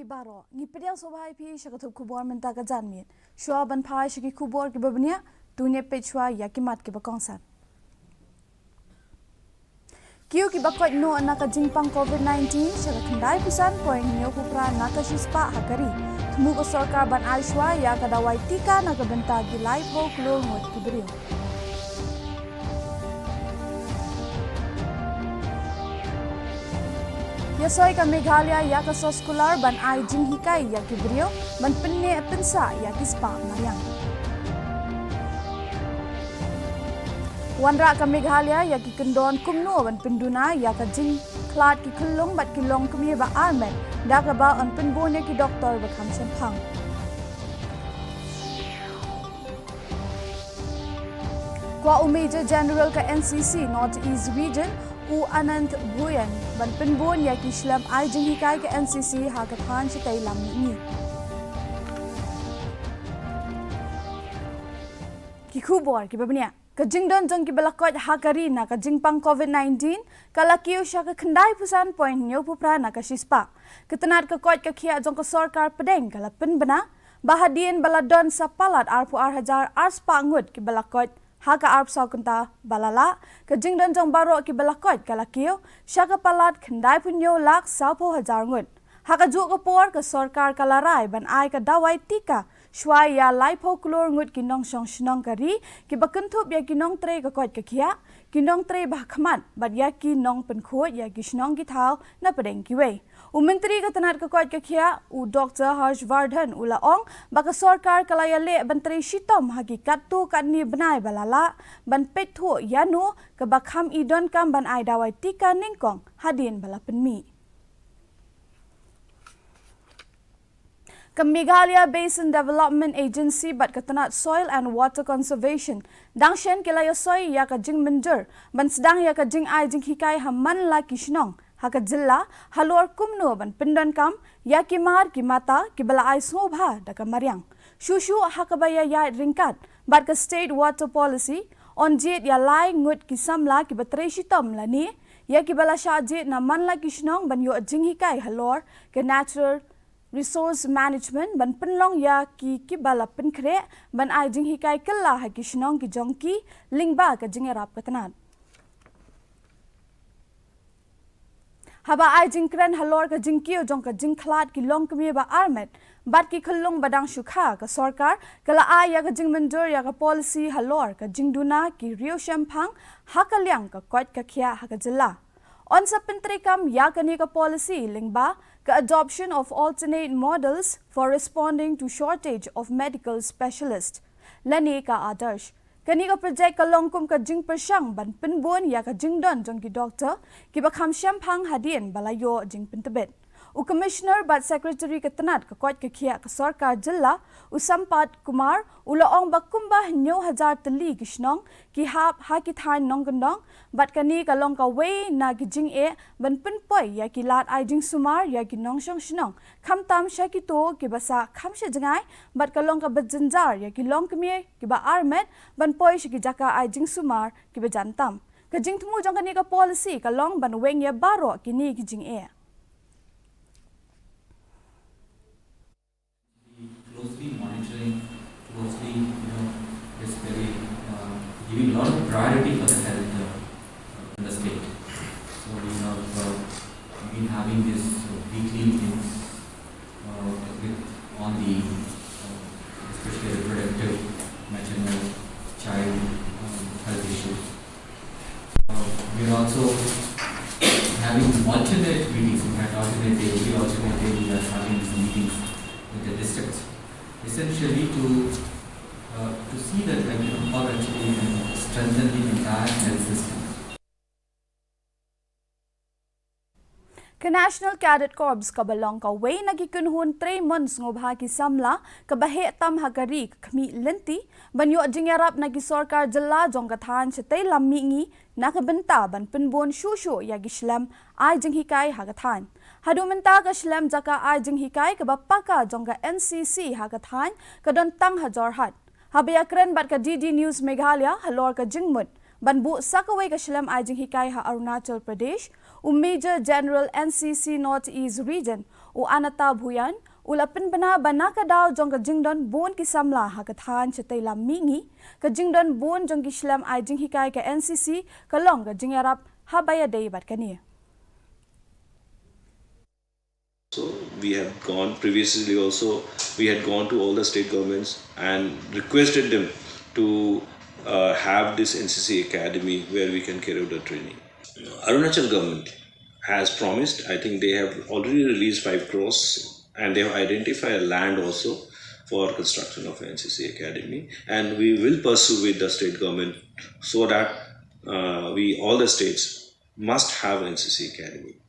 baro ngi pedial sobai pi shakathub khubor menta ka janmit shwa ban phai shiki khubor ki babnia tune pechwa yakimat ki bakongsan kiu ki bakot no anaka jingpang covid-19 shakathandai pusan point nyo kupra naka shispa hakari thmu ko sarkar ban aishwa ya kadawai tika naka benta gi live ho klo ngot ki brio Yasoi ka Meghalaya ya ka soskular ban ai jing hikai ya ki brio ban pinne pinsa ya ki spa mariang. Wanra ka Meghalaya ya ki kendon kumno ban pinduna ya ka jing klat ki khulong bat ki long kumi ba armen da ka ba on pinbone ki doktor ba kham phang. Kwa Major General ka NCC North East Region U Anant Buyan ban pinbon ya ki shlam ai jing hikai ke NCC ha ka than chitai lam ni ki khubor ki babnia ka jingdon jong ki balakot hakari na ka jingpang covid-19 kala kiu sha ka khandai pusan point nyo pupra na ka shispa ketenat ka kot ka khia jong ka sarkar pedeng kala pinbana bahadien baladon sa palat arpu arhajar arspa ngut ki balakot Haka arp sakunta balala ka jingdan jong baro ki balakot kalakio shaka palat khandai punyo lak sapo hajar ngut haka ju ka por ka sarkar kalarai ban ai ka dawai tika shwai ya laipo klor ngut ki nong shong shnong kari ki bakuntup ya ki nong tre ka kot ka khia ki nong tre ba khmat bat ya ki nong penkhot ya ki shnong ki thau na padeng ki we Menteri Ketenat Kekot Kekia U Dr. Harshvardhan Ulaong baka sarkar kalaya le bantri shitom hakikat tu kan ni benai balala ban pethu yanu ke bakham idon kam ban ai dawai tika ningkong hadin bala penmi Meghalaya Basin Development Agency bat ketenat Soil and Water Conservation dangshen kilaya soy ya ka jing menjer ban sedang ya ka jing ai jing hikai haman la kishnong haka jilla halor kumno ban pindan kam ya ki mar ki mata ki bala ai sobha daka mariang shushu haka baya ya ringkat bat ka state water policy on jet ya lai ngut ki samla ki batre shitom la ni ya ki bala sha jet na man la kishnong ban yo jing hikai halor ke natural resource management ban pinlong ya ki bala pinkre ban ai jing hikai kala ha kishnong ki jongki lingba ka jingerap katanat Haba ai jingkren halor ka jingkio jong ka jingklat ki long kami ba armet bat ki khulong badang shukha ka sarkar kala ai ya ka jingmenjor ya ka policy halor ka jingduna ki rio shampang hakalyang ka kot ka khia ha ka jilla on sa pintrikam ya ka ni ka policy lingba ka adoption of alternate models for responding to shortage of medical specialists lani ka adarsh Kani ka project ka longkum ka jing persyang ban pinbon ya ka jingdon jong ki doctor ki bakham shampang hadien balayo jing pintebet. U commissioner bat secretary ka tanat ka kot ka khia ka sarkar jilla u sampat kumar ulaong bakumba nyo hajar tali kishnong ki hap ha ki than nonggandong bat kani ka long ka we na ki jing e ban pinpoi ya ki lat ai jing sumar ya ki nong shong shnong kham tam sha ki to ki basa kham she jangai bat ka long ka bajinjar ya ki long kmi ki ba armet ban poi shi ki jaka ai jing sumar ki ba jantam ka jing thmu jong kani ka policy ka long ban weng ya baro ki ni ki jing e closely monitoring, is very giving a lot of priority for the health in the state. So we have been having this weekly meetings on the especially reproductive, maternal, child health issues. We are also having alternate meetings. In fact, alternate day we are having some meetings with the districts. Essentially to see that how actually we can strengthen the entire health system. Ka National Cadet Corps ka balong ka way nagikunhun 3 months ngobha ki samla ka bahe tam hagari khmi lenti banyo jingarap nagi sarkar jilla jong ka than chete lammi ngi nakabenta ban pinbon shushu ya gislam ai jinghikai hagathan hadumenta ka shlam jaka ai jinghikai ka bappa ka jong ka NCC hagathan ka don tang hajar hat habya kren bat ka DD News Meghalaya halor ka jingmut banbu sakaway ka shlam ai jinghikai ha Arunachal Pradesh Major General NCC North East Region u anata bhuyan ula pinbana banaka daw jong ka jingdon bon ki samla ha ka than chetai lam mingi ka jingdon bon jong ki shlam ai jing hikai ka NCC ka long ka jingarap habaya dei bat kani. So we had gone previously also, we had gone to all the state governments and requested them to have this NCC academy where we can carry out the training. Arunachal government has promised, I think they have already released 5 crores and they have identified land also for construction of NCC academy, and we will pursue with the state government so that all the states must have NCC academy.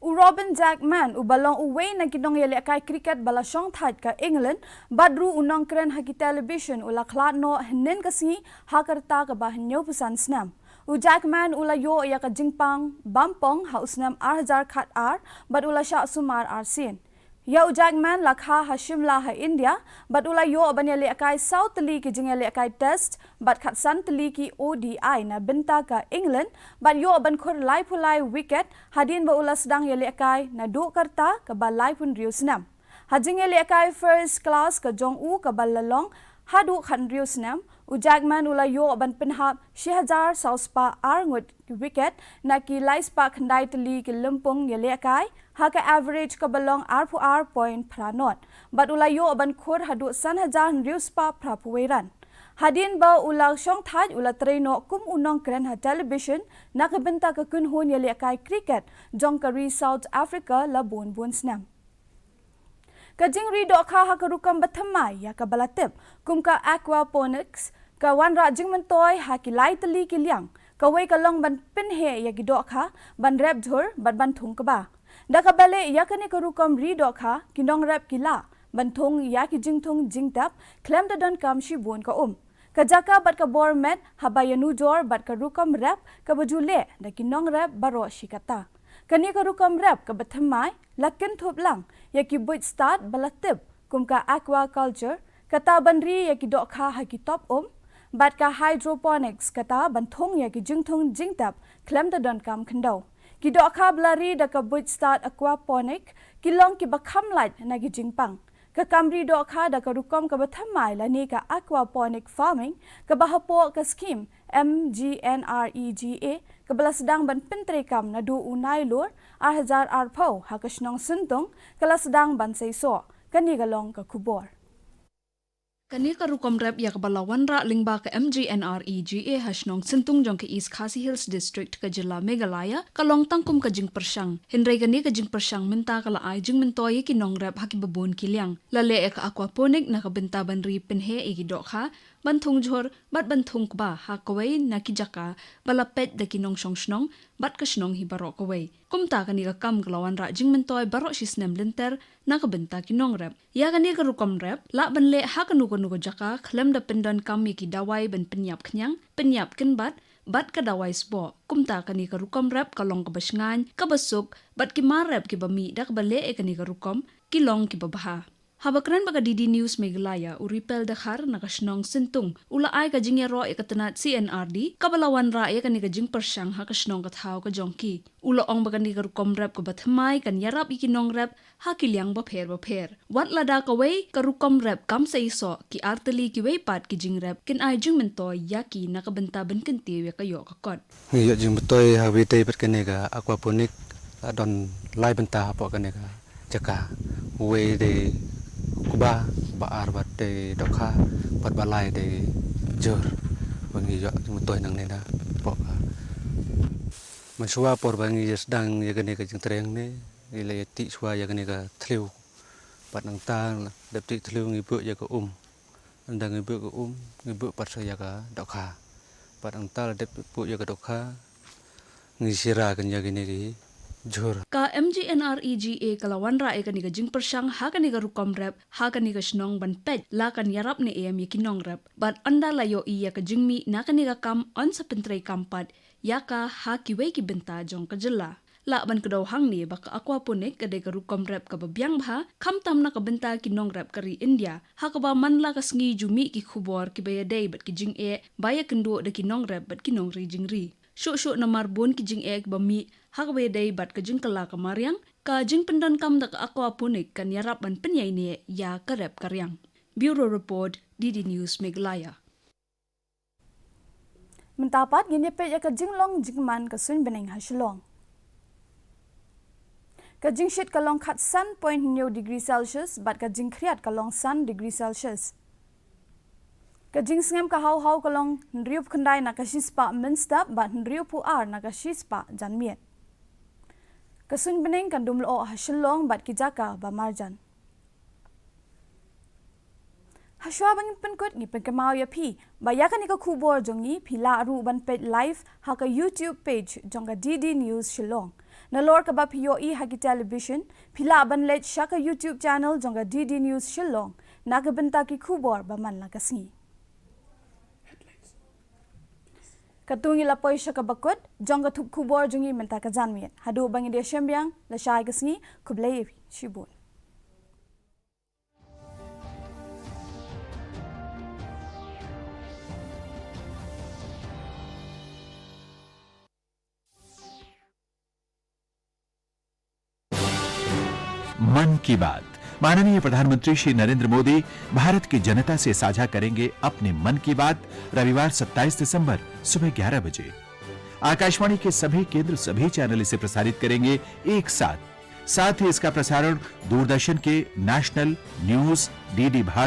Robin Jackman ubalong uway na kinong yali akay cricket bala syong thad ka England badru unong kren haki television ula klat no henen kasi hakarta ka ba hanyo pusan snam. U Jackman ula yo ya ka jingpang bampong ha usnam 8000 khat ar bad ula sha sumar ar sin. Ya u Jackman lakha ha Shimla ha India bad ula yo ban yali akay South Li ki jing yali akay test bad khat san tli ki ODI na benta ka England bad yo ban khur lai phulai wicket hadin ba ula sedang yali akay na du karta ka ba lai pun riu snam. Hajing yali akay first class ka jong u ka ba lalong hadu khan riu snam. U Jackman ula yo ban pinhap 6000 sauspa ar ngut wicket na ki lai spa khandai tli ki lumpung yali akay ha ka average ka balong ar pu ar point pranot but ula yo ban khur hadu san hajar riu spa prapuweran. Hadin ba ula syong thad ula traino kum unong kren ha television na kabenta ka kunhun yali akay cricket jong kari South Africa la bun snam. Kajing rido ka hakarukam bathamay ya kabalatip kum ka aquaponics ka wanra jing mentoy ha kilay tali kilyang kaway kalong ban pinhe ya gido ka ban rep dhur ban thung ka ba da kabale ya kani karukam rido ka kinong rep kila ban thung ya ki jing thung jing tap klem da don kam shi bon ka kajaka bat ka bormet habayanu jor bat karukam rep ka bajule da kinong rep baro shikata kani karukam rep ka bathamay lakin thup lang ya ki buit start balatip kum ka aquaculture kata banri ya ki dok kha ha ki top bat ka hydroponics kata ban thong ya ki jing thong jing tap klem da don kam khandau ki dok kha blari da ka buit start aquaponic ki long ki bakham light na ki jing pang ka kamri dok kha da ka rukom ka bathamai la ni ka aquaponic farming ka bahapo ka scheme MGNREGA ka bala sedang ban pintre kam na du unai lur 1000 arpau ha ka snong suntung kala sedang ban seiso kani galong ka kubor. Kani karukom rep ya kabalawan ra lingba ka MGNREGA hasnong sentung jong ke East Khasi Hills District ka Jilla Meghalaya kalong tangkum ka jing persyang hinray kani ka jing persyang minta kala ay jing mintoy ki nong rep haki babon kilyang lale e ka aquaponic na kabenta banri pinhe e ki dokha banthung jhor bat banthung ba ha kawai na ki jaka balapet da kinong shongshnong bat ka shnong hi baro kawai kumta kani ka kam galawan ra jing mintoy baro shisnem linter na kabenta kinong rep ya kani ka rukom rep la banle ha kanu ko jaka khlem da pendon kam ki dawai ban penyap khnyang penyap kin bat ka dawai sbo kumta kani ka rukom rep kalong ka basngan ka basuk bat ki mar rep ki bami dak bale e kani ka rukom ki long ki babaha habakran baga DD News Meghalaya uripel dakhar nakasnong sentung ula ay ka jingero e katanat CNRD kabalawan ra e kani ka jing persyang ha kasnong kathaw ka jongki ula ong baga ni ka rukom rep ka bathamay kan yarap ikinong rep ha kilyang ba pher wat lada ka way ka rukom rep kam sa iso ki arteli ki way pat ki jing rep kin ay jing mentoy yaki nakabenta ban kinti we kayo ka kot ngi jing mentoy ha witay pat kani ka aquaponic don lai benta po kani ka jaka way de kuba baar bat de dokha bat balai de jor bangi yo mutoy nang nena po maswa por bangi sedang ya gani ka jingtreng ne ile ti swa ya gani ka thliu bat nang ta dep ti thliu ngi bu ya ka andang ngi bu ka ngi bu pat sa ya ka dokha bat nang ta dep bu ya ka dokha ngi sira kan ya gani ri jor ka MGNREGA kalawan ra e kani ka jing persyang ha kani ka rukom rep ha kani ka snong ban pet la kan yarap ne em kinong rep bat anda layo iya ka jingmi na kani ka kam on sa pentrei kampat ya ka ha ki we ki benta jong ka jilla la ban kadaw hang ni baka aquaponic ka de ka rukom rep ka babyang bha kham tam na ka benta kinong rep kari India ha ka ba man la ka sngi jumi ki khubor ki baya dei bat ki jing e baya kendo de kinong rep bat kinong ri jing ri Syuk namar bon ki jing ek bami hakwe day bat ka jing kala kamaryang ka jing pendan kam dak akwa punik kan yarap ban penyai ne ya karep karyang. Bureau Report, DD News Meghalaya. Mentapat gini pe ya ka jinglong jingman ka sun beneng ha Shillong. Ka jing shit ka long khat sun 0.9 degree Celsius bat ka jing kriat ka long sun degree Celsius. Ka jing sngem ka hau ka long nriup khandai na ka shispa minstap bat nriup pu ar na ka shispa janmiet. Ka sun beneng kan dumlo ha Shillong bat ki jaka ba marjan. Hashwa bangin penkut ni penkemau ya pi bayakan ni ka kubor jongi pila aru ban page live ha ka YouTube page jonga DD News Shillong nalor ka ba POE ha ki television pila ban let sha ka YouTube channel jonga DD News Shillong na ka benta ki kubor ba man la kasngi katungi la poi sha ka bakut jonga thup kubor jongi menta ka janmiet hadu bangin de shembyang la shai kasngi kublei shibun. मन की बात माननीय प्रधानमंत्री श्री नरेंद्र मोदी भारत की जनता से साझा करेंगे अपने मन की बात रविवार 27 दिसंबर सुबह 11 बजे। आकाशवाणी के सभी केंद्र सभी चैनल इसे प्रसारित करेंगे एक साथ ही इसका प्रसारण दूरदर्शन के नेशनल न्यूज, डीडी भारत